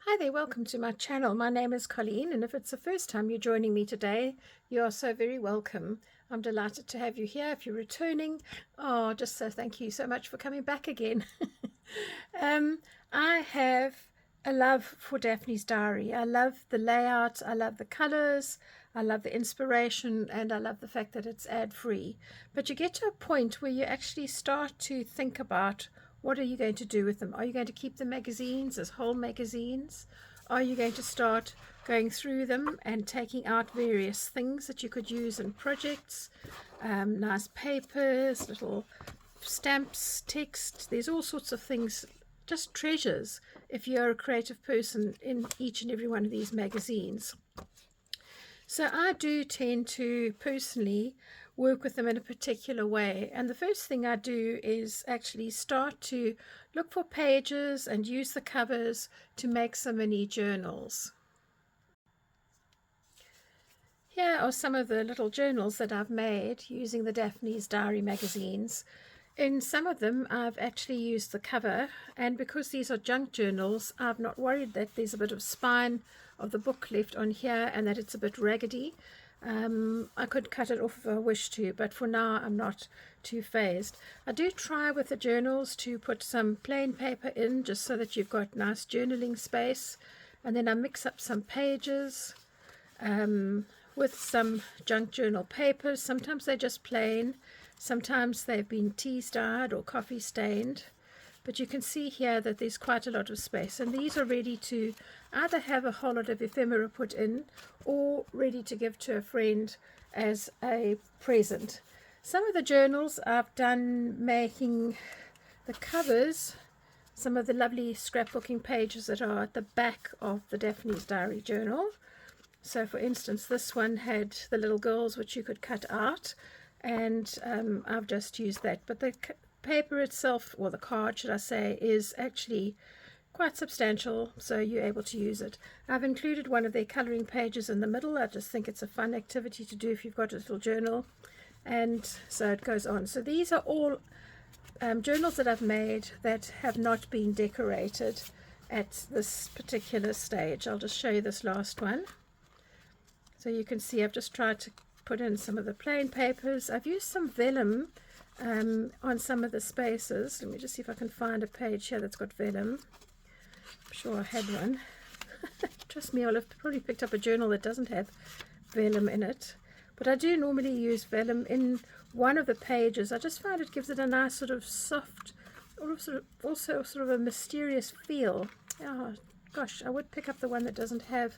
Hi there, welcome to my channel. My name is Colleen, and if it's the first time you're joining me today, you are so very welcome. I'm delighted to have you here. If you're returning, just so thank you so much for coming back again. um, I have a love for Daphne's diary. I love the layout, I love the colors, I love the inspiration, and I love the fact that it's ad-free. But you get to a point where you actually start to think about, what are you going to do with them? Are you going to keep the magazines as whole magazines? Are you going to start going through them and taking out various things that you could use in projects? Nice papers, little stamps, text. There's all sorts of things, just treasures, if you're a creative person, in each and every one of these magazines. So I do tend to personally work with them in a particular way, and the first thing I do is actually start to look for pages and use the covers to make some mini journals. Here are some of the little journals that I've made using the Daphne's Diary magazines. In some of them I've actually used the cover, and because these are junk journals, I've not worried that there's a bit of spine of the book left on here and that it's a bit raggedy. I could cut it off if I wish to, but for now I'm not too phased. I do try with the journals to put some plain paper in, just so that you've got nice journaling space, and then I mix up some pages with some junk journal papers. Sometimes they're just plain, sometimes they've been tea-dyed or coffee stained, but you can see here that there's quite a lot of space, and these are ready to either have a whole lot of ephemera put in or ready to give to a friend as a present. Some of the journals I've done making the covers, some of the lovely scrapbooking pages that are at the back of the Daphne's Diary journal. So for instance, this one had the little girls which you could cut out, and I've just used that, but the paper itself, or the card should I say, is actually quite substantial, so you're able to use it. I've included one of their colouring pages in the middle. I just think it's a fun activity to do if you've got a little journal, and so it goes on. So these are all journals that I've made that have not been decorated at this particular stage. I'll just show you this last one. So you can see I've just tried to put in some of the plain papers. I've used some vellum on some of the spaces. Let me just see if I can find a page here that's got vellum. I'm sure I had one. Trust me, I'll have probably picked up a journal that doesn't have vellum in it. But I do normally use vellum in one of the pages. I just find it gives it a nice sort of soft, or also sort of a mysterious feel. Oh gosh, I would pick up the one that doesn't have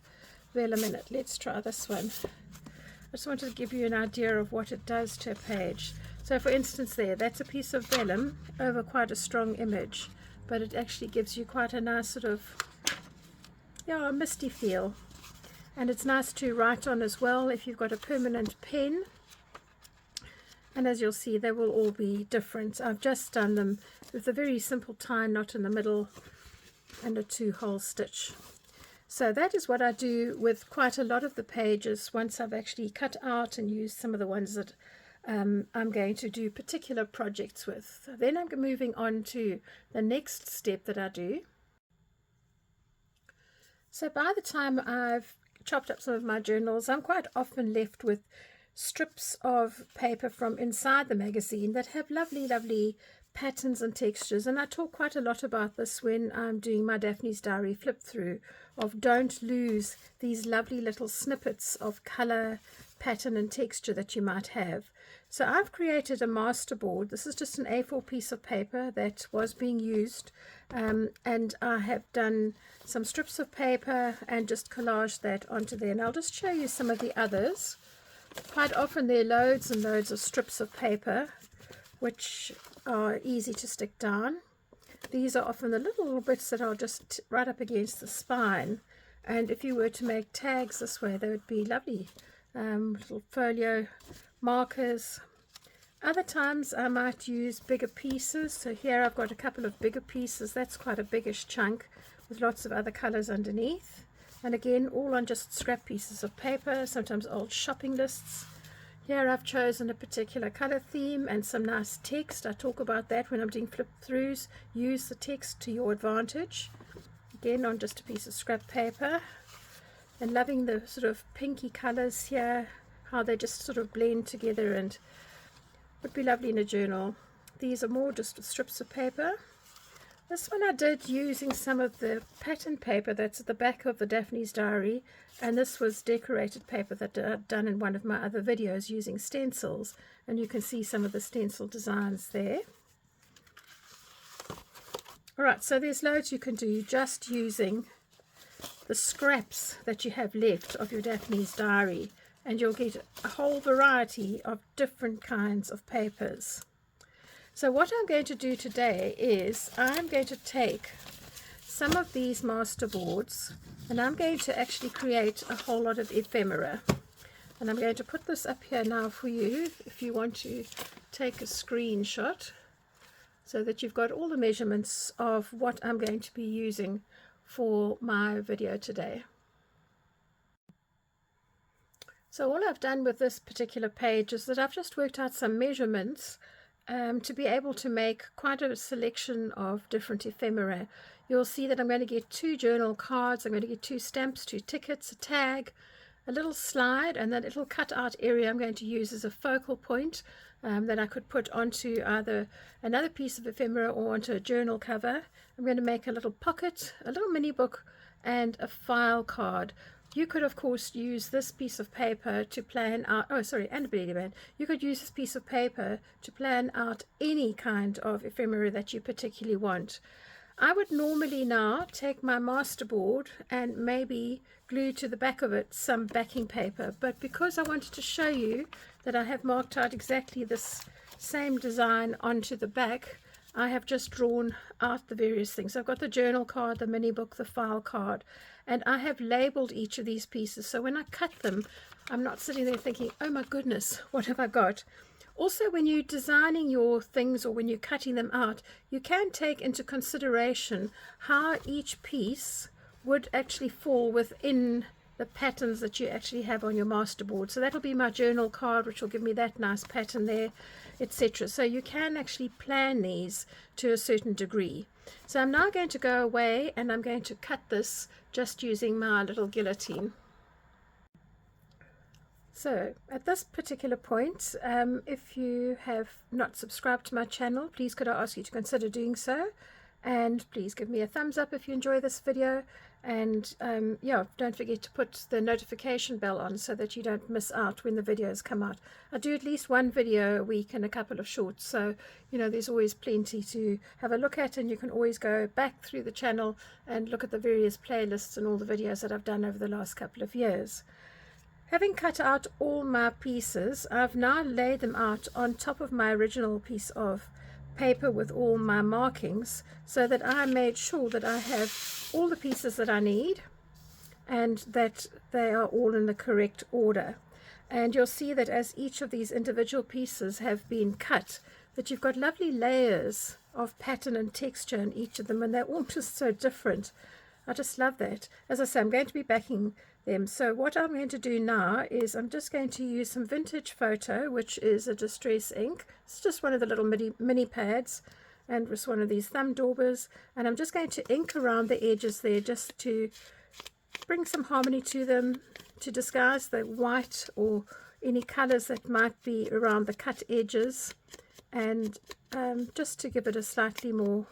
vellum in it. Let's try this one. I just wanted to give you an idea of what it does to a page. So for instance there, that's a piece of vellum over quite a strong image, but it actually gives you quite a nice sort of, a misty feel. And it's nice to write on as well if you've got a permanent pen. And as you'll see, they will all be different. I've just done them with a very simple tie knot in the middle and a 2-hole stitch. So that is what I do with quite a lot of the pages once I've actually cut out and used some of the ones that I'm going to do particular projects with. Then I'm moving on to the next step that I do. So by the time I've chopped up some of my journals, I'm quite often left with strips of paper from inside the magazine that have lovely patterns and textures, and I talk quite a lot about this when I'm doing my Daphne's Diary flip through, of don't lose these lovely little snippets of color, pattern and texture that you might have. So I've created a masterboard. This is just an A4 piece of paper that was being used, and I have done some strips of paper and just collaged that onto there, and I'll just show you some of the others. Quite often there are loads and loads of strips of paper which are easy to stick down. These are often the little bits that are just right up against the spine, and if you were to make tags this way, they would be lovely little folio markers. Other times I might use bigger pieces. So here I've got a couple of bigger pieces. That's quite a biggish chunk with lots of other colors underneath, and again all on just scrap pieces of paper, sometimes old shopping lists. Here I've chosen a particular color theme and some nice text. I talk about that when I'm doing flip throughs. Use the text to your advantage. again on just a piece of scrap paper, and loving the sort of pinky colors here, how they just sort of blend together and would be lovely in a journal. These are more just strips of paper. This one I did using some of the pattern paper that's at the back of the Daphne's diary, and this was decorated paper that I've done in one of my other videos using stencils, and you can see some of the stencil designs there. Alright, so there's loads you can do just using the scraps that you have left of your Daphne's diary, and you'll get a whole variety of different kinds of papers. So what I'm going to do today is I'm going to take some of these Masterboards and I'm going to actually create a whole lot of ephemera, and I'm going to put this up here now for you if you want to take a screenshot so that you've got all the measurements of what I'm going to be using for my video today. So all I've done with this particular page is that I've just worked out some measurements to be able to make quite a selection of different ephemera. You'll see that I'm going to get 2 journal cards, I'm going to get 2 stamps, 2 tickets, a tag, a little slide, and that little cut out area I'm going to use as a focal point that I could put onto either another piece of ephemera or onto a journal cover. I'm going to make a little pocket, a little mini book, and a file card. You could of course use this piece of paper to plan out, and a belly band. You could use this piece of paper to plan out any kind of ephemera that you particularly want. I would normally now take my Masterboard and maybe glue to the back of it some backing paper, but because I wanted to show you that I have marked out exactly this same design onto the back, I have just drawn out the various things. I've got the journal card, the mini book, the file card, and I have labeled each of these pieces, so when I cut them I'm not sitting there thinking, oh my goodness, what have I got? Also, when you're designing your things or when you're cutting them out, you can take into consideration how each piece would actually fall within the patterns that you actually have on your Masterboard. So that'll be my journal card, which will give me that nice pattern there, etc. So you can actually plan these to a certain degree. So I'm now going to go away and I'm going to cut this just using my little guillotine. So at this particular point, if you have not subscribed to my channel, please could I ask you to consider doing so, and please give me a thumbs up if you enjoy this video, and yeah, don't forget to put the notification bell on so that you don't miss out when the videos come out. I do at least one video a week and a couple of shorts, so you know there's always plenty to have a look at, and you can always go back through the channel and look at the various playlists and all the videos that I've done over the last couple of years. Having cut out all my pieces, I've now laid them out on top of my original piece of paper with all my markings, so that I made sure that I have all the pieces that I need and that they are all in the correct order. And you'll see that as each of these individual pieces have been cut, that you've got lovely layers of pattern and texture in each of them, and they're all just so different. I just love that. As I say, I'm going to be backing them. So what I'm going to do now is I'm just going to use some vintage photo, which is a distress ink. It's just one of the little mini pads and just one of these thumb daubers, and I'm just going to ink around the edges there just to bring some harmony to them, to disguise the white or any colors that might be around the cut edges, and just to give it a slightly more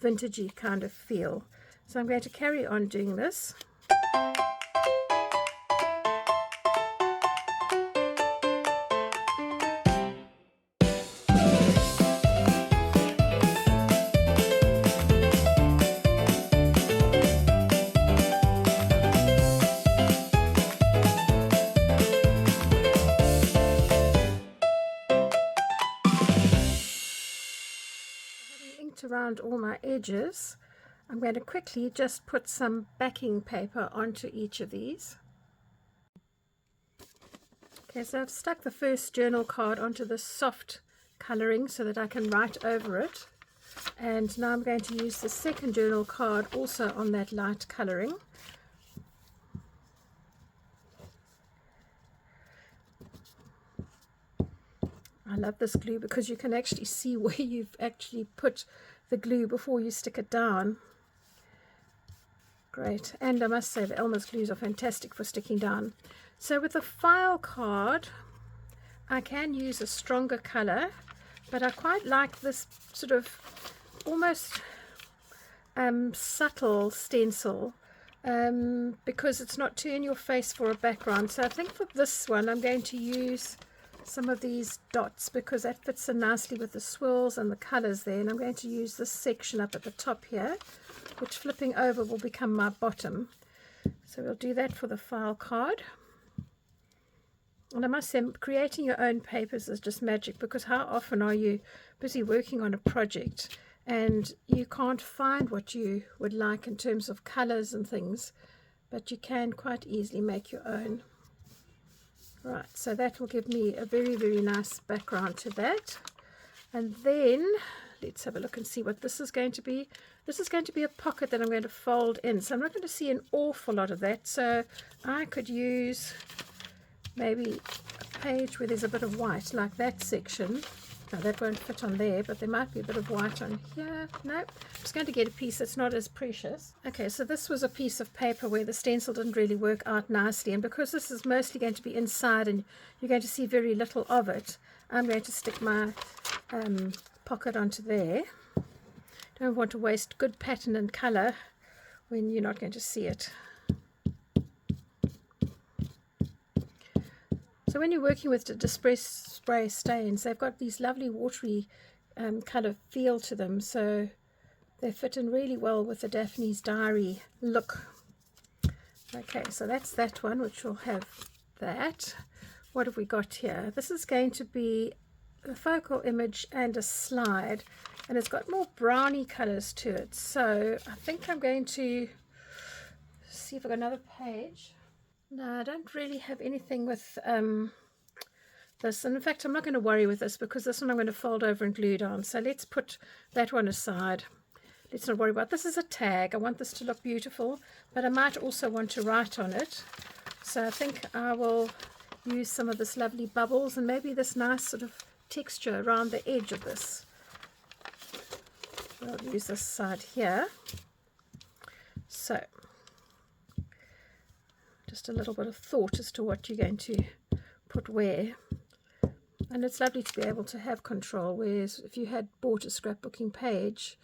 vintagey kind of feel. So I'm going to carry on doing this. Around all my edges, I'm going to quickly just put some backing paper onto each of these. Okay, so I've stuck the first journal card onto the soft coloring so that I can write over it, and now I'm going to use the second journal card also on that light coloring. I love this glue because you can actually see where you've actually put the glue before you stick it down. Great. And I must say the Elmer's glues are fantastic for sticking down. So with the file card, I can use a stronger color, but I quite like this sort of almost subtle stencil because it's not too in your face for a background. So I think for this one I'm going to use some of these dots because that fits so nicely with the swirls and the colors there, and I'm going to use this section up at the top here, which flipping over will become my bottom. So we'll do that for the file card. And I must say, creating your own papers is just magic, because how often are you busy working on a project and you can't find what you would like in terms of colors and things, but you can quite easily make your own. Right, so that will give me a very, very nice background to that. And then let's have a look and see what this is going to be. This is going to be a pocket that I'm going to fold in, so I'm not going to see an awful lot of that. So I could use maybe a page where there's a bit of white, like that section. Now that won't fit on there, but there might be a bit of white on here. No, I'm just going to get a piece that's not as precious. Okay, so this was a piece of paper where the stencil didn't really work out nicely, and because this is mostly going to be inside and you're going to see very little of it, I'm going to stick my pocket onto there. Don't want to waste good pattern and color when you're not going to see it. So when you're working with the Distress Spray stains, they've got these lovely watery colour feel to them, so they fit in really well with the Daphne's Diary look. Okay, so that's that one, which will have that. What have we got here? This is going to be a focal image and a slide, and it's got more browny colours to it. So I think I'm going to see if I've got another page. No, I don't really have anything with this, and in fact I'm not going to worry with this because this one I'm going to fold over and glue down. So let's put that one aside. Let's not worry about this. Is a tag. I want this to look beautiful, but I might also want to write on it. So I think I will use some of this lovely bubbles and maybe this nice sort of texture around the edge of this. I'll use this side here. So just a little bit of thought as to what you're going to put where. And it's lovely to be able to have control, whereas if you had bought a scrapbooking page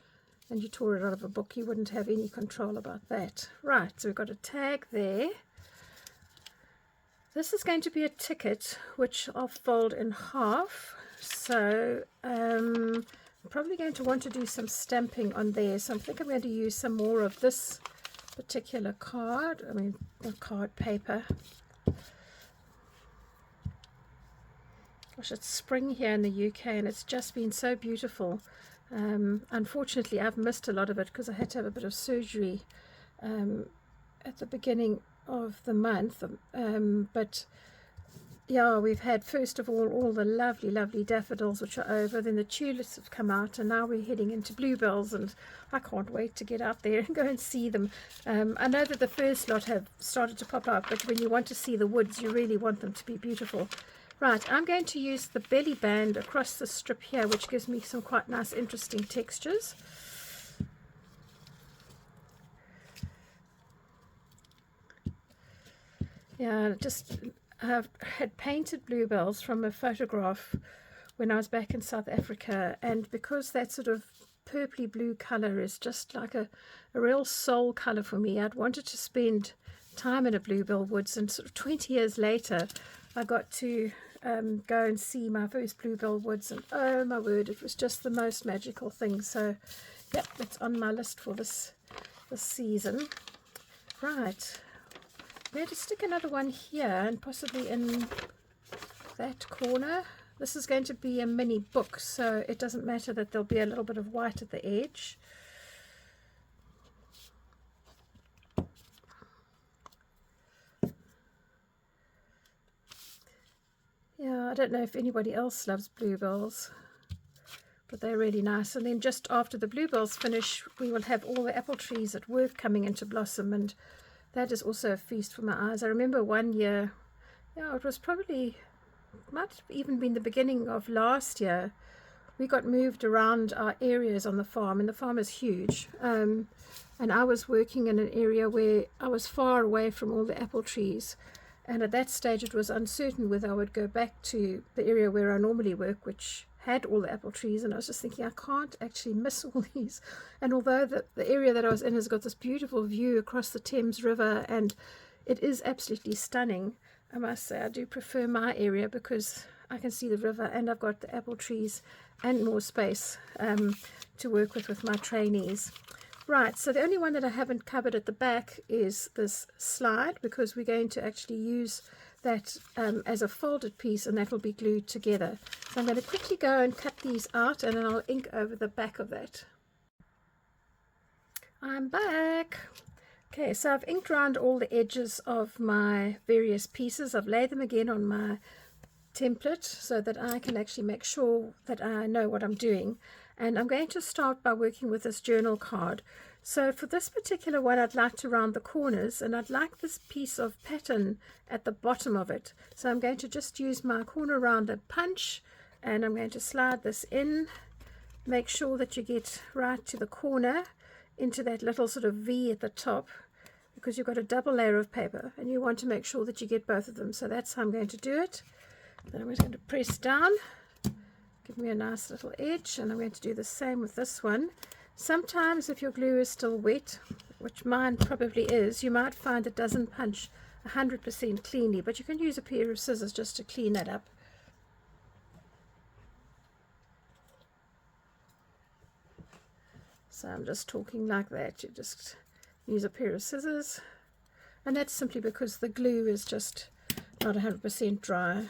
and you tore it out of a book, you wouldn't have any control about that. Right, so we've got a tag there. This is going to be a ticket, which I'll fold in half. So I'm probably going to want to do some stamping on there. So I think I'm going to use some more of this particular card, the card paper. Gosh, it's spring here in the UK and it's just been so beautiful. Unfortunately I've missed a lot of it because I had to have a bit of surgery at the beginning of the month, but yeah, we've had first of all the lovely daffodils which are over, then the tulips have come out, and now we're heading into bluebells, and I can't wait to get out there and go and see them. I know that the first lot have started to pop out, but when you want to see the woods you really want them to be beautiful. Right, I'm going to use the belly band across the strip here, which gives me some quite nice interesting textures. Yeah, I had painted bluebells from a photograph when I was back in South Africa, and because that sort of purpley blue color is just like a real soul color for me, I'd wanted to spend time in a bluebell woods, and sort of 20 years later I got to go and see my first bluebell woods, and oh my word, it was just the most magical thing. So yeah, it's on my list for this season. Right, I'm going to stick another one here and possibly in that corner. This is going to be a mini book, so it doesn't matter that there'll be a little bit of white at the edge. Yeah, I don't know if anybody else loves bluebells, but they're really nice. And then just after the bluebells finish, we will have all the apple trees at work coming into blossom, and that is also a feast for my eyes. I remember one year, yeah, it was probably, might have even been the beginning of last year, we got moved around our areas on the farm, and the farm is huge. And I was working in an area where I was far away from all the apple trees. And at that stage, it was uncertain whether I would go back to the area where I normally work, which had all the apple trees. And I was just thinking, I can't actually miss all these. And although the area that I was in has got this beautiful view across the Thames River, and it is absolutely stunning, I must say I do prefer my area because I can see the river and I've got the apple trees and more space to work with my trainees. Right, so the only one that I haven't covered at the back is this slide, because we're going to actually use that as a folded piece, and that will be glued together. So I'm going to quickly go and cut these out, and then I'll ink over the back of that. I'm back. Okay, so I've inked around all the edges of my various pieces. I've laid them again on my template so that I can actually make sure that I know what I'm doing. And I'm going to start by working with this journal card. So for this particular one, I'd like to round the corners, and I'd like this piece of pattern at the bottom of it. So I'm going to just use my corner rounder punch, and I'm going to slide this in. Make sure that you get right to the corner into that little sort of V at the top, because you've got a double layer of paper and you want to make sure that you get both of them. So that's how I'm going to do it. Then I'm just going to press down, give me a nice little edge, and I'm going to do the same with this one. Sometimes if your glue is still wet, which mine probably is, you might find it doesn't punch 100% cleanly, but you can use a pair of scissors just to clean that up. So I'm just talking like that. You just use a pair of scissors, and that's simply because the glue is just not 100% dry.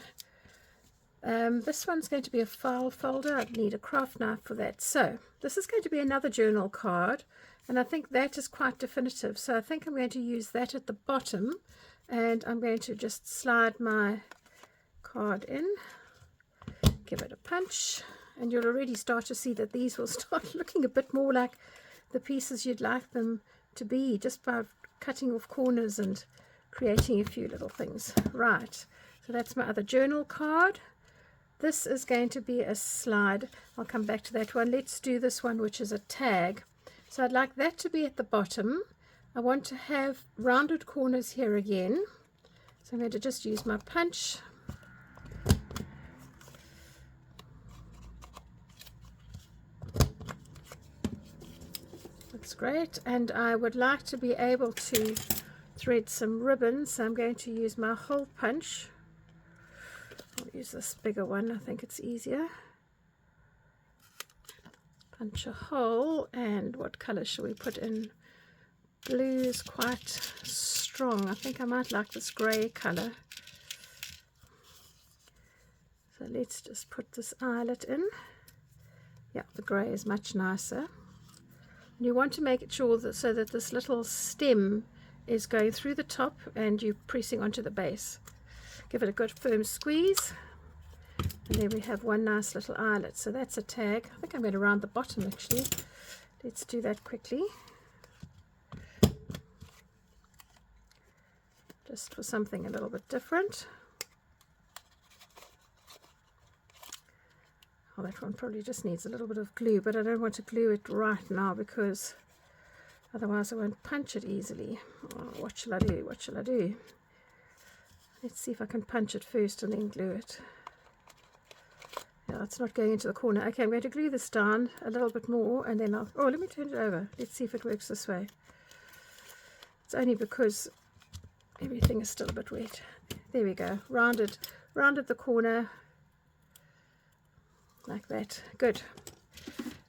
This one's going to be a file folder. I'd need a craft knife for that. So this is going to be another journal card, and I think that is quite definitive. So I think I'm going to use that at the bottom, and I'm going to just slide my card in, give it a punch, and you'll already start to see that these will start looking a bit more like the pieces you'd like them to be, just by cutting off corners and creating a few little things. Right, so that's my other journal card. This is going to be a slide. I'll come back to that one. Let's do this one, which is a tag. So I'd like that to be at the bottom. I want to have rounded corners here again. So I'm going to just use my punch. That's great. And I would like to be able to thread some ribbon. So I'm going to use my hole punch. I'll use this bigger one, I think it's easier. Punch a hole, and what color shall we put in? Blue is quite strong. I think I might like this grey color. So let's just put this eyelet in. Yeah, the grey is much nicer. And you want to make it sure that so that this little stem is going through the top and you're pressing onto the base. Give it a good firm squeeze, and there we have one nice little eyelet. So that's a tag. I think I'm going to round the bottom actually. Let's do that quickly, just for something a little bit different. Oh, that one probably just needs a little bit of glue, but I don't want to glue it right now because otherwise I won't punch it easily. Oh, what shall I do? What shall I do? Let's see if I can punch it first and then glue it. Yeah, it's not going into the corner. Okay, I'm going to glue this down a little bit more, and then oh, let me turn it over. Let's see if it works this way. It's only because everything is still a bit wet. There we go. Rounded the corner like that. Good.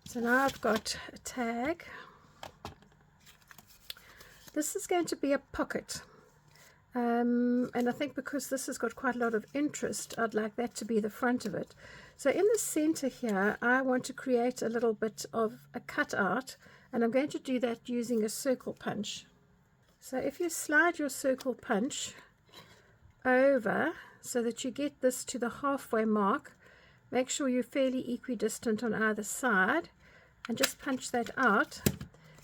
So now I've got a tag. This is going to be a pocket. And I think because this has got quite a lot of interest, I'd like that to be the front of it. So in the center here, I want to create a little bit of a cutout, and I'm going to do that using a circle punch. So if you slide your circle punch over so that you get this to the halfway mark, make sure you're fairly equidistant on either side, and just punch that out.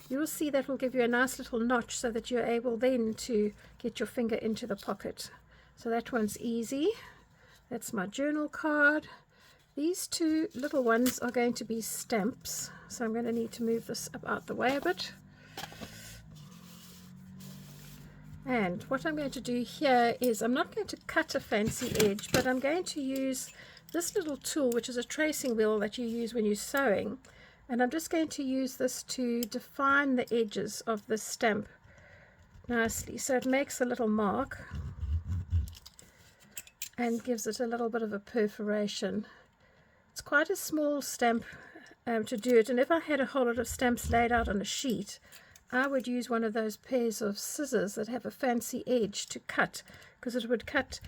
You'll see that will give you a nice little notch so that you're able then to get your finger into the pocket. So that one's easy. That's my journal card. These two little ones are going to be stamps, so I'm going to need to move this up out the way a bit. And what I'm going to do here is I'm not going to cut a fancy edge, but I'm going to use this little tool, which is a tracing wheel that you use when you're sewing, and I'm just going to use this to define the edges of the stamp nicely, so it makes a little mark and gives it a little bit of a perforation. It's quite a small stamp to do it, and if I had a whole lot of stamps laid out on a sheet, I would use one of those pairs of scissors that have a fancy edge to cut, because it would cut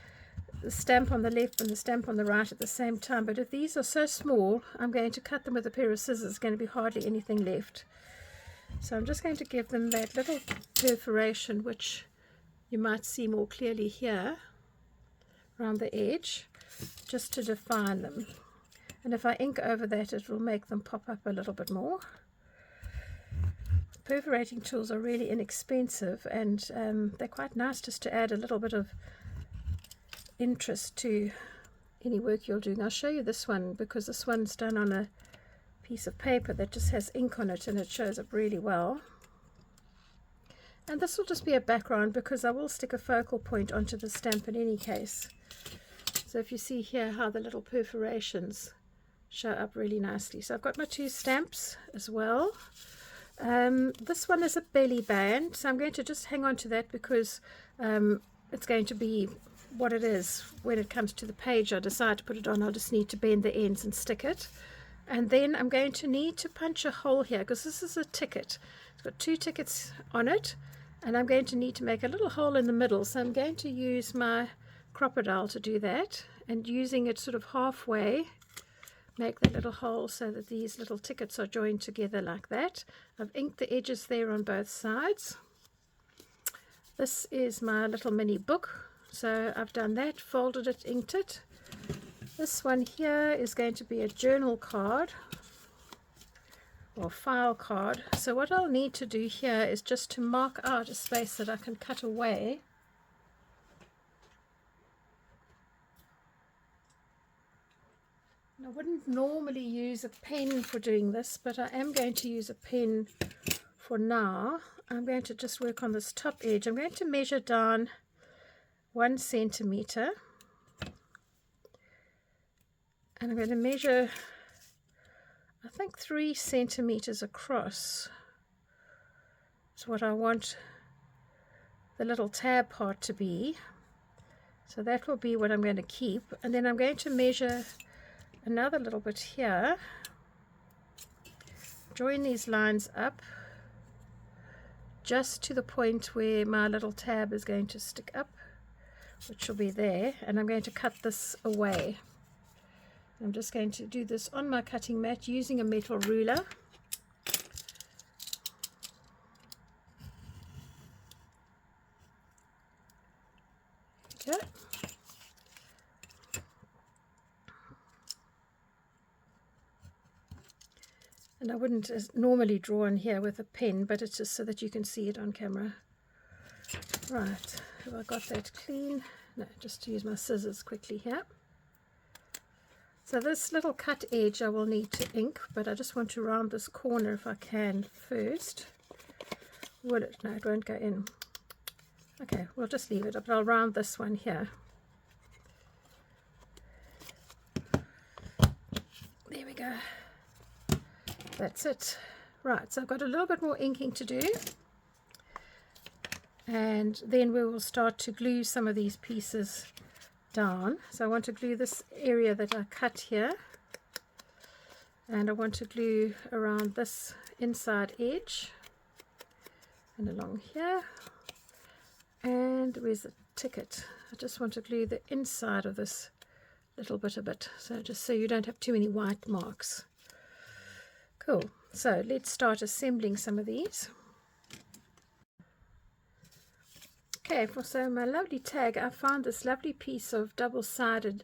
the stamp on the left and the stamp on the right at the same time. But if these are so small, I'm going to cut them with a pair of scissors. There's going to be hardly anything left. So I'm just going to give them that little perforation, which you might see more clearly here around the edge, just to define them. And if I ink over that, it will make them pop up a little bit more. Perforating tools are really inexpensive, and they're quite nice just to add a little bit of interest to any work you're doing. I'll show you this one, because this one's done on a piece of paper that just has ink on it, and it shows up really well. And this will just be a background, because I will stick a focal point onto the stamp in any case. So if you see here how the little perforations show up really nicely. So I've got my two stamps as well. This one is a belly band, so I'm going to just hang on to that, because it's going to be what it is when it comes to the page. I decide to put it on, I'll just need to bend the ends and stick it. And then I'm going to need to punch a hole here, because this is a ticket. It's got two tickets on it, and I'm going to need to make a little hole in the middle. So I'm going to use my crocodile to do that, and using it sort of halfway, make that little hole so that these little tickets are joined together like that. I've inked the edges there on both sides. This is my little mini book, so I've done that, folded it, inked it. This one here is going to be a journal card or file card. So what I'll need to do here is just to mark out a space that I can cut away. I wouldn't normally use a pen for doing this, but I am going to use a pen for now. I'm going to just work on this top edge. I'm going to measure down 1 centimeter, and I'm going to measure, I think, 3 centimeters across. That's what I want the little tab part to be. So that will be what I'm going to keep, and then I'm going to measure another little bit here, join these lines up just to the point where my little tab is going to stick up, which will be there, and I'm going to cut this away. I'm just going to do this on my cutting mat using a metal ruler. Okay. And I wouldn't normally draw on here with a pen, but it's just so that you can see it on camera. Right, have I got that clean? No, just to use my scissors quickly here. So this little cut edge I will need to ink, but I just want to round this corner if I can first. Will it? No, it won't go in. Okay, we'll just leave it, but I'll round this one here. There we go. That's it. Right, so I've got a little bit more inking to do, and then we will start to glue some of these pieces down. So I want to glue this area that I cut here, and I want to glue around this inside edge and along here. And where's the ticket? I just want to glue the inside of this little bit a bit, so just so you don't have too many white marks. Cool, so let's start assembling some of these. Okay, so my lovely tag, I found this lovely piece of double-sided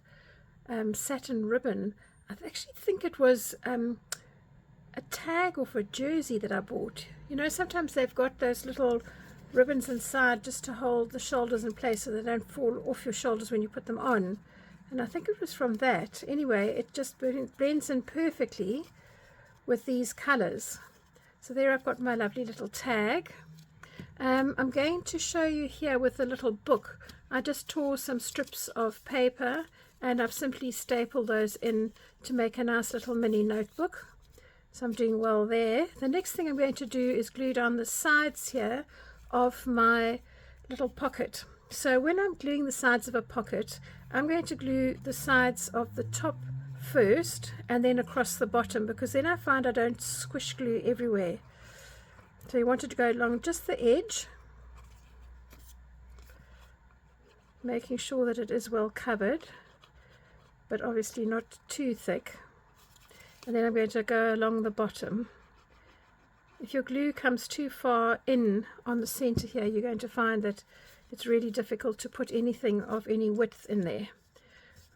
satin ribbon. I actually think it was a tag off a jersey that I bought. You know, sometimes they've got those little ribbons inside just to hold the shoulders in place so they don't fall off your shoulders when you put them on. and I think it was from that. Anyway, it just blends in perfectly with these colors. So there I've got my lovely little tag. I'm going to show you here with the little book. I just tore some strips of paper and I've simply stapled those in to make a nice little mini notebook. So I'm doing well there. The next thing I'm going to do is glue down the sides here of my little pocket. So when I'm gluing the sides of a pocket, I'm going to glue the sides of the top first and then across the bottom, because then I find I don't squish glue everywhere. So you want it to go along just the edge, making sure that it is well covered, but obviously not too thick. And then I'm going to go along the bottom. If your glue comes too far in on the center here, you're going to find that it's really difficult to put anything of any width in there.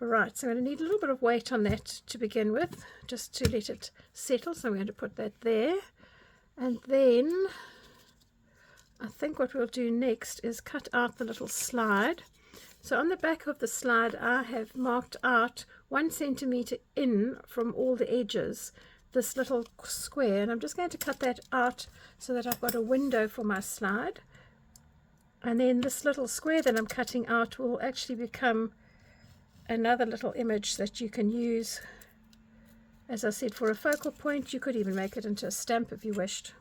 Alright, so I'm going to need a little bit of weight on that to begin with, just to let it settle. So I'm going to put that there. And then I think what we'll do next is cut out the little slide. So on the back of the slide I have marked out 1 centimeter in from all the edges, this little square, and I'm just going to cut that out so that I've got a window for my slide. And then this little square that I'm cutting out will actually become another little image that you can use, as I said, for a focal point. You could even make it into a stamp if you wished,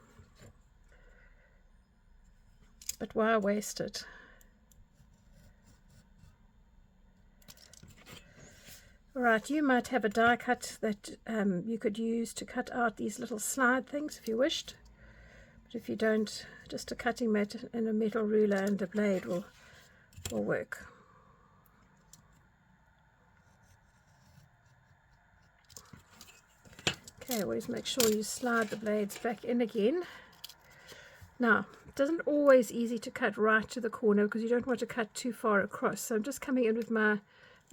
but why waste it? Alright, you might have a die cut that you could use to cut out these little slide things if you wished, but if you don't, just a cutting mat and a metal ruler and a blade will work. Okay, always make sure you slide the blades back in again. Now, it isn't always easy to cut right to the corner because you don't want to cut too far across, so I'm just coming in with my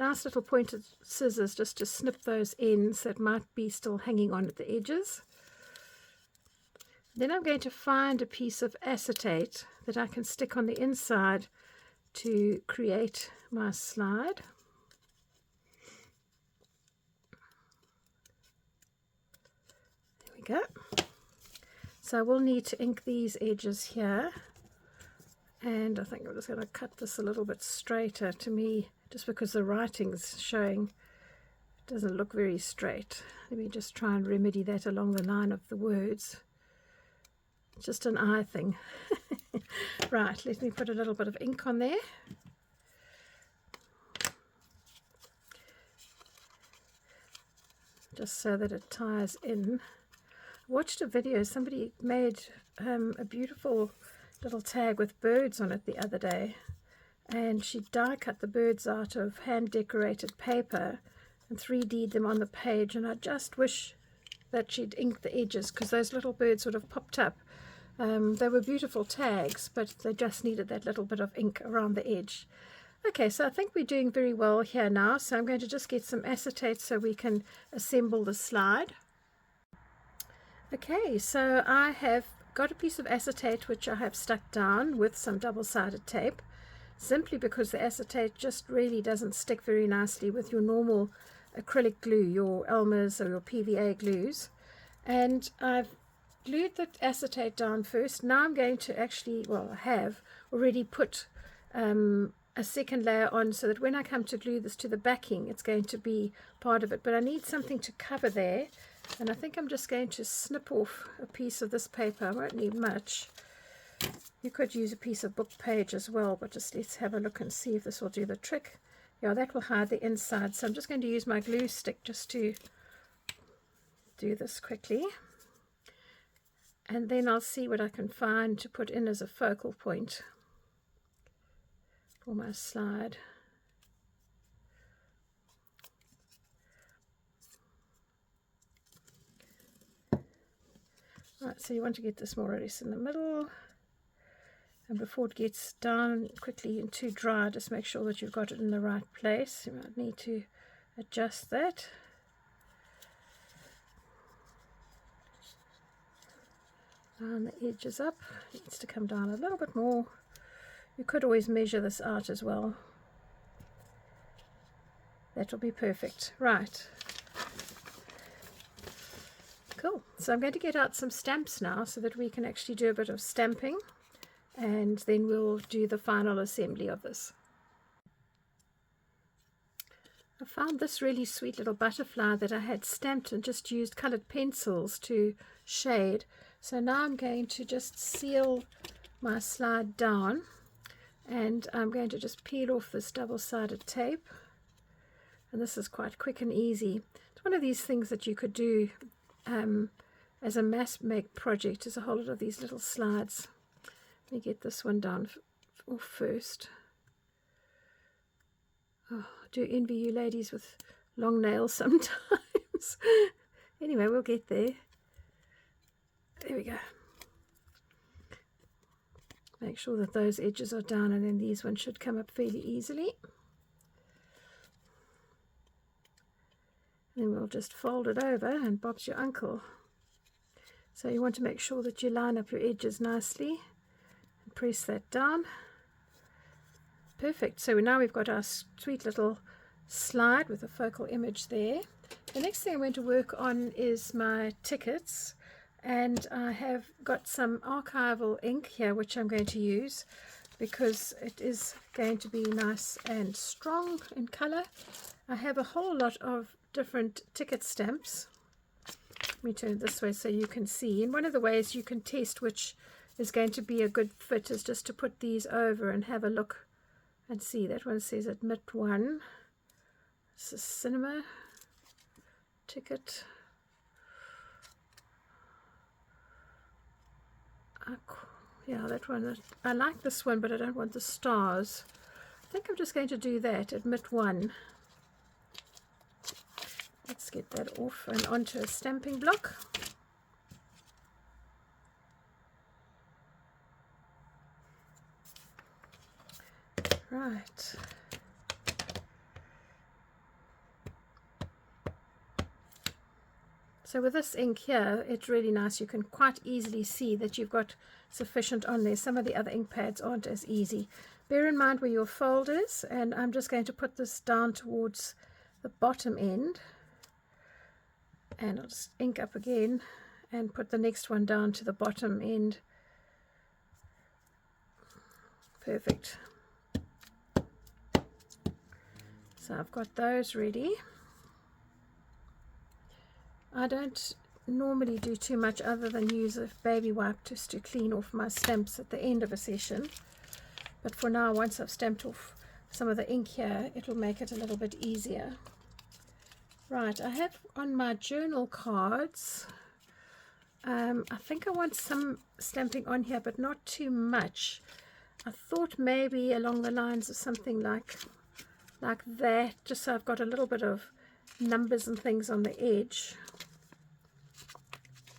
nice little pointed scissors just to snip those ends that might be still hanging on at the edges. Then I'm going to find a piece of acetate that I can stick on the inside to create my slide. There we go. So I will need to ink these edges here, and I think I'm just going to cut this a little bit straighter. To me, just because the writing's showing, it doesn't look very straight. Let me just try and remedy that along the line of the words. It's just an eye thing. Right, let me put a little bit of ink on there. Just so that it ties in. I watched a video, somebody made a beautiful little tag with birds on it the other day, and she die cut the birds out of hand decorated paper and 3D'd them on the page, and I just wish that she'd inked the edges, because those little birds would have popped up. They were beautiful tags, but they just needed that little bit of ink around the edge. Okay, so I think we're doing very well here now, so I'm going to just get some acetate so we can assemble the slide. Okay, so I have got a piece of acetate which I have stuck down with some double-sided tape, simply because the acetate just really doesn't stick very nicely with your normal acrylic glue, your Elmer's or your PVA glues. And I've glued the acetate down first. Now I'm going to actually, well, I have already put a second layer on, so that when I come to glue this to the backing, it's going to be part of it. But I need something to cover there, and I think I'm just going to snip off a piece of this paper. I won't need much. You could use a piece of book page as well, but just let's have a look and see if this will do the trick. Yeah, that will hide the inside. So I'm just going to use my glue stick just to do this quickly, and then I'll see what I can find to put in as a focal point for my slide. Right, so you want to get this more or less in the middle, and before it gets down quickly and too dry, just make sure that you've got it in the right place. You might need to adjust that. Line the edges up. It needs to come down a little bit more. You could always measure this out as well. That will be perfect. Right. Cool. So I'm going to get out some stamps now so that we can actually do a bit of stamping, and then we'll do the final assembly of this. I found this really sweet little butterfly that I had stamped and just used colored pencils to shade. So now I'm going to just seal my slide down, and I'm going to just peel off this double-sided tape. And this is quite quick and easy. It's one of these things that you could do as a mass make project, is a whole lot of these little slides. Let me get this one down off first. Oh, I do envy you ladies with long nails sometimes. Anyway, we'll get there. There we go. Make sure that those edges are down, and then these ones should come up fairly easily. Then we'll just fold it over, and Bob's your uncle. So you want to make sure that you line up your edges nicely and press that down. Perfect. So now we've got our sweet little slide with a focal image there. The next thing I'm going to work on is my tickets, and I have got some archival ink here which I'm going to use because it is going to be nice and strong in color. I have a whole lot of different ticket stamps. Let me turn it this way so you can see. And one of the ways you can test which is going to be a good fit is just to put these over and have a look and see. That one says admit 1. This is cinema ticket. Yeah, that one. I like this one, but I don't want the stars. I think I'm just going to do that, admit 1. Let's get that off and onto a stamping block. Right. So with this ink here, it's really nice. You can quite easily see that you've got sufficient on there. Some of the other ink pads aren't as easy. Bear in mind where your fold is, and I'm just going to put this down towards the bottom end. And I'll just ink up again and put the next one down to the bottom end. Perfect. So I've got those ready. I don't normally do too much other than use a baby wipe just to clean off my stamps at the end of a session. But for now, once I've stamped off some of the ink here, it'll make it a little bit easier. Right, I have on my journal cards, I think I want some stamping on here, but not too much. I thought maybe along the lines of something like that, just so I've got a little bit of numbers and things on the edge.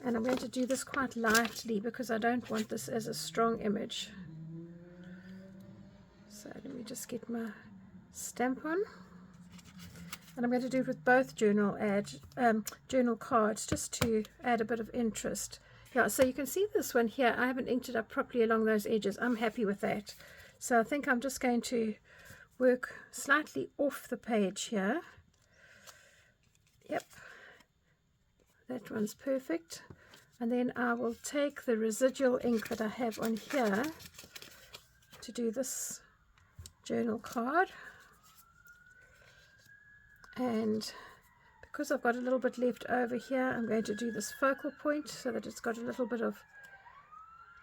And I'm going to do this quite lightly because I don't want this as a strong image. So let me just get my stamp on. And I'm going to do it with both journal cards just to add a bit of interest. Yeah, so you can see this one here. I haven't inked it up properly along those edges. I'm happy with that. So I think I'm just going to work slightly off the page here. Yep, that one's perfect. And then I will take the residual ink that I have on here to do this journal card. And because I've got a little bit left over here, I'm going to do this focal point so that it's got a little bit of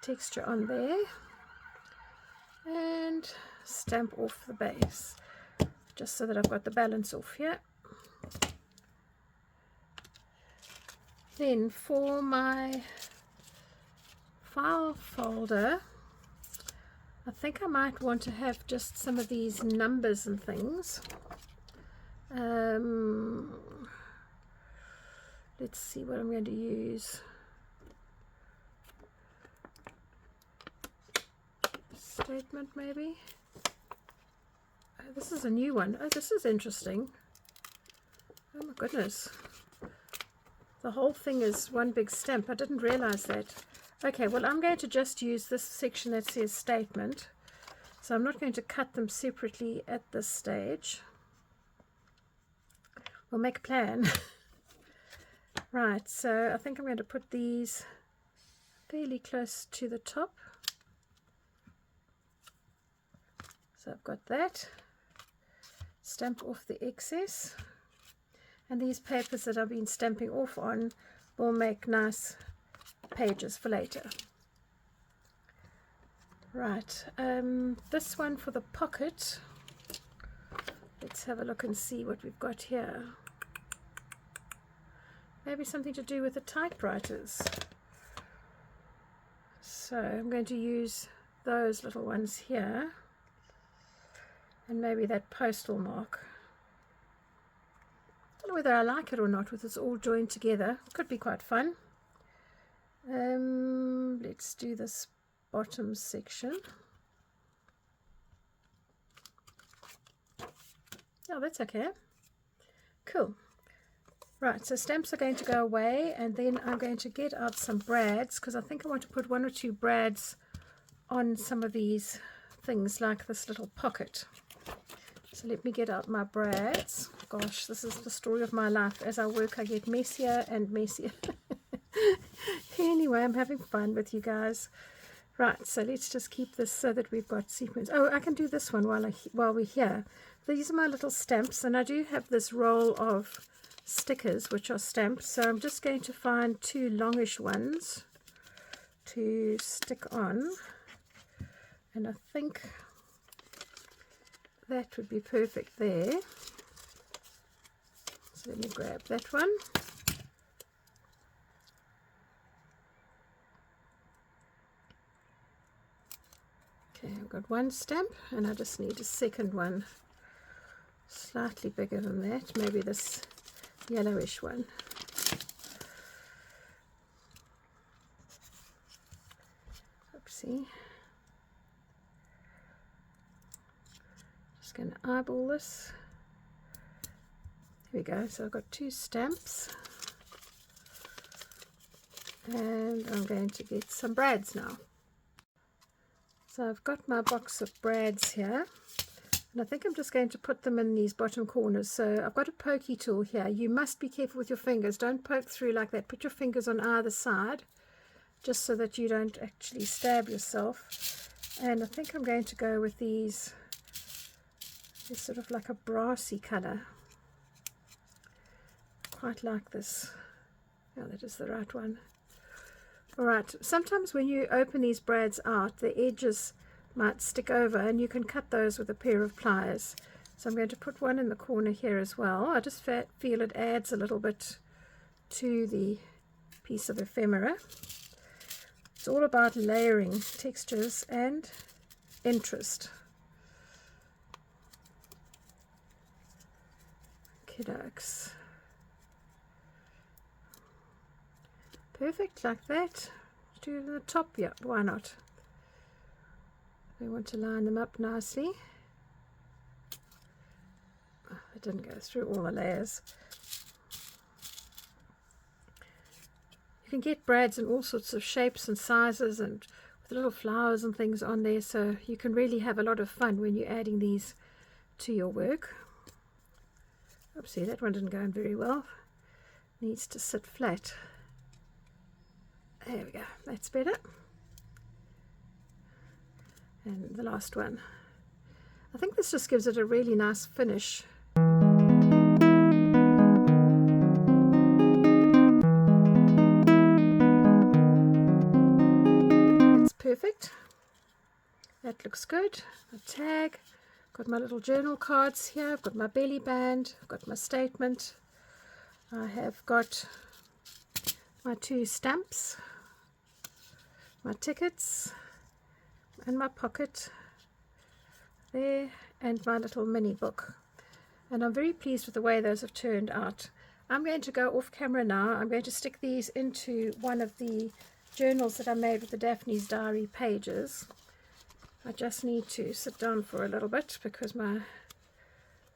texture on there. And stamp off the base, just so that I've got the balance off here. Then for my file folder, I think I might want to have just some of these numbers and things. Let's see what I'm going to use. Statement maybe. Oh, this is a new one. Oh, this is interesting. Oh my goodness. The whole thing is one big stamp. I didn't realize that. Okay, well, I'm going to just use this section that says statement. So I'm not going to cut them separately at this stage. we'll make a plan. Right, so I think I'm going to put these fairly close to the top. So I've got that. Stamp off the excess. And these papers that I've been stamping off on will make nice pages for later. Right, this one for the pocket. Let's have a look and see what we've got here. Maybe something to do with the typewriters. So I'm going to use those little ones here. And maybe that postal mark. I don't know whether I like it or not with this all joined together. Could be quite fun. Let's do this bottom section. Oh, that's okay. Cool. Right, so stamps are going to go away, and then I'm going to get out some brads, because I think I want to put 1 or 2 brads on some of these things, like this little pocket. So let me get out my brads. Gosh, this is the story of my life. As I work, I get messier and messier. Anyway, I'm having fun with you guys. Right, so let's just keep this so that we've got sequins. Oh, I can do this one while we're here. These are my little stamps, and I do have this roll of stickers which are stamped, so I'm just going to find 2 longish ones to stick on, and I think that would be perfect there. So let me grab that one. Okay, I've got 1 stamp, and I just need a second one slightly bigger than that, maybe this yellowish one. Oopsie. Just going to eyeball this. Here we go. So I've got 2 stamps, and I'm going to get some brads now. So I've got my box of brads here. And I think I'm just going to put them in these bottom corners. So I've got a pokey tool here. You must be careful with your fingers. Don't poke through like that. Put your fingers on either side, just so that you don't actually stab yourself. And I think I'm going to go with these. It's sort of like a brassy color. Quite like this. Yeah, that is the right one. Alright, sometimes when you open these brads out, the edges might stick over, and you can cut those with a pair of pliers. So I'm going to put one in the corner here as well. I just feel it adds a little bit to the piece of ephemera. It's all about layering textures and interest. Kidokes. Perfect, like that. Do the top, yeah, why not? We want to line them up nicely. Oh, it didn't go through all the layers. You can get brads in all sorts of shapes and sizes, and with little flowers and things on there, so you can really have a lot of fun when you're adding these to your work. Oopsie, that one didn't go in very well. Needs to sit flat. There we go, that's better. And the last one. I think this just gives it a really nice finish. That's perfect. That looks good. A tag. Got my little journal cards here. I've got my belly band. I've got my statement. I have got my 2 stamps, my tickets, and my pocket there, and my little mini book. And I'm very pleased with the way those have turned out. I'm going to go off camera now. I'm going to stick these into one of the journals that I made with the Daphne's diary pages. I just need to sit down for a little bit because my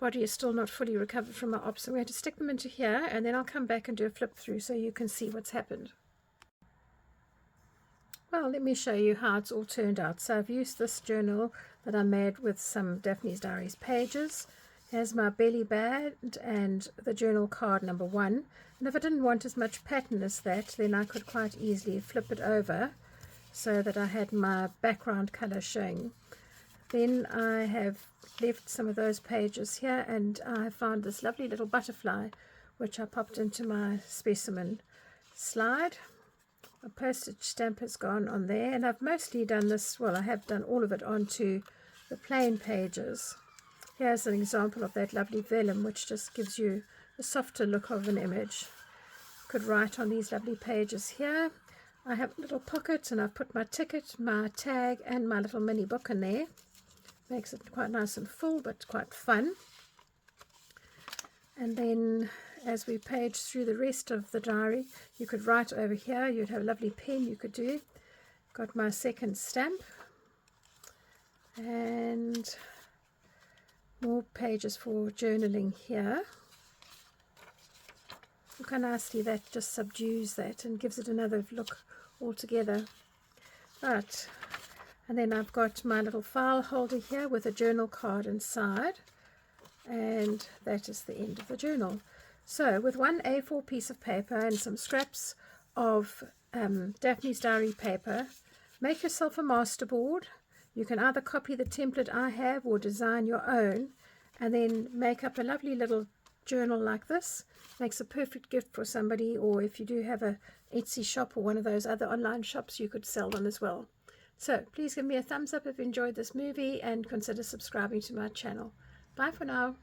body is still not fully recovered from my ops. I'm going to stick them into here, and then I'll come back and do a flip through so you can see what's happened. Well, let me show you how it's all turned out. So I've used this journal that I made with some Daphne's Diaries pages. Here's my belly band and the journal card number 1. And if I didn't want as much pattern as that, then I could quite easily flip it over so that I had my background color showing. Then I have left some of those pages here, and I found this lovely little butterfly which I popped into my specimen slide. A postage stamp has gone on there, and I've mostly done this, well, I have done all of it onto the plain pages. Here's an example of that lovely vellum, which just gives you a softer look of an image. Could write on these lovely pages here. I have a little pocket, and I've put my ticket, my tag, and my little mini book in there. Makes it quite nice and full, but quite fun. And then as we page through the rest of the diary, you could write over here. You'd have a lovely pen you could do. Got my second stamp. And more pages for journaling here. Look how nicely that just subdues that and gives it another look altogether. Right, and then I've got my little file holder here with a journal card inside, and that is the end of the journal. So with one A4 piece of paper and some scraps of Daphne's diary paper, make yourself a masterboard. You can either copy the template I have or design your own, and then make up a lovely little journal like this. Makes a perfect gift for somebody, or if you do have a Etsy shop or one of those other online shops, you could sell them as well. So please give me a thumbs up if you enjoyed this movie, and consider subscribing to my channel. Bye for now.